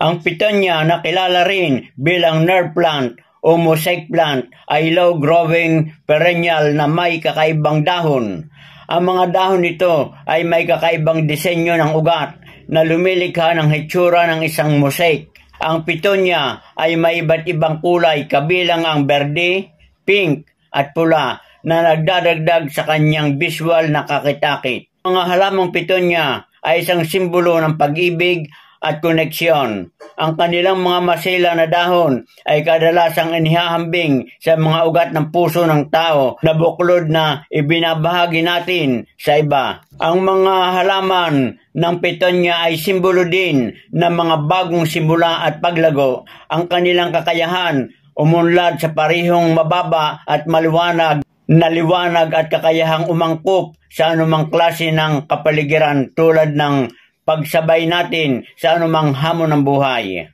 Ang pitonya na kilala rin bilang nerve plant o mosaic plant ay low-growing perennial na may kakaibang dahon. Ang mga dahon nito ay may kakaibang disenyo ng ugat na lumilikha ng hitsura ng isang mosaic. Ang pitonya ay may iba't ibang kulay kabilang ang berde, pink at pula na nagdadagdag sa kanyang visual na kakitakit. Ang mga halamang pitonya ay isang simbolo ng pag-ibig at koneksyon. Ang kanilang mga masela na dahon ay kadalasang inihahambing sa mga ugat ng puso ng tao na buklod na ibinabahagi natin sa iba. Ang mga halaman ng pitonya ay simbolo din ng mga bagong simula at paglago. Ang kanilang kakayahan umunlad sa parehong mababa at maliwanag na liwanag at kakayahang umangkop sa anumang klase ng kapaligiran tulad ng pagsabay natin sa anumang hamon ng buhay.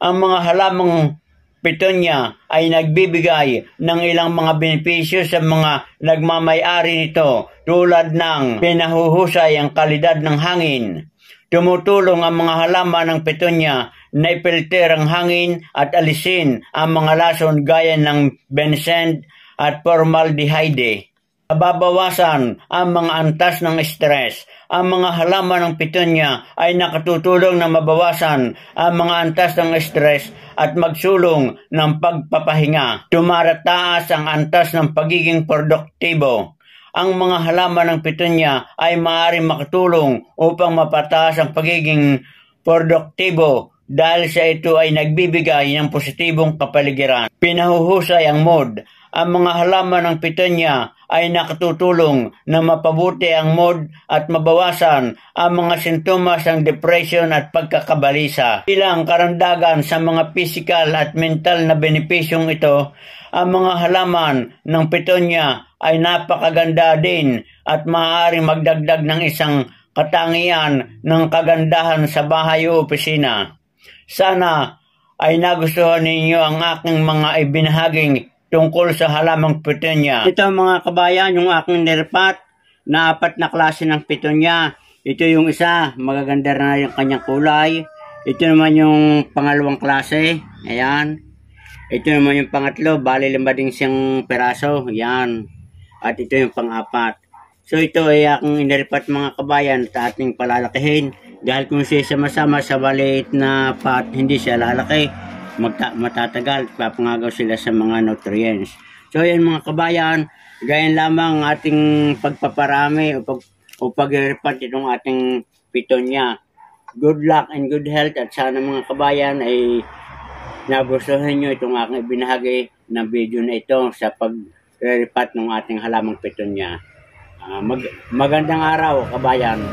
Ang mga halamang pitonya ay nagbibigay ng ilang mga benepisyo sa mga nagmamay-ari nito tulad ng pinahuhusay ang kalidad ng hangin. Tumutulong ang mga halaman ng pitonya na ipilter ang hangin at alisin ang mga lason gaya ng benzene at formaldehyde. Nababawasan ang mga antas ng stress. Ang mga halaman ng pitonya ay nakatutulong na mabawasan ang mga antas ng stress at magsulong ng pagpapahinga. Tumarataas ang antas ng pagiging produktibo. Ang mga halaman ng pitonya ay maaaring makatulong upang mapataas ang pagiging produktibo dahil sa ito ay nagbibigay ng positibong kapaligiran. Pinahuhusay ang mood. Ang mga halaman ng pitonya ay nakatutulong na mapabuti ang mood at mabawasan ang mga sintomas ng depression at pagkakabalisa. Bilang karandagan sa mga physical at mental na benepisyong ito, ang mga halaman ng pitonya ay napakaganda din at maaaring magdagdag ng isang katangian ng kagandahan sa bahay o opisina. Sana ay nagustuhan ninyo ang aking mga ibinahaging tungkol sa halamang pitonya. Ito mga kabayan, yung aking nirpat na 4 na klase ng pitonya. Ito yung isa, magaganda na yung kanyang kulay. Ito naman yung pangalawang klase. Ayan. Ito naman yung pangatlo, bali 5 din siyang peraso. Ayan. At ito yung pang-4. So ito ay aking inirpat mga kabayan sa ating palalakihin. Dahil kung siya sama-sama sa maliit na pot, hindi siya lalaki. Matatagal, papangagaw sila sa mga nutrients. So yan mga kabayan, gayan lamang ang ating pagpaparami o pag-repot itong ating pitonya. Good luck and good health at sana mga kabayan ay nagustuhan nyo itong aking ibinahagi na video na ito sa pag-repot ng ating halamang pitonya. Magandang araw kabayan.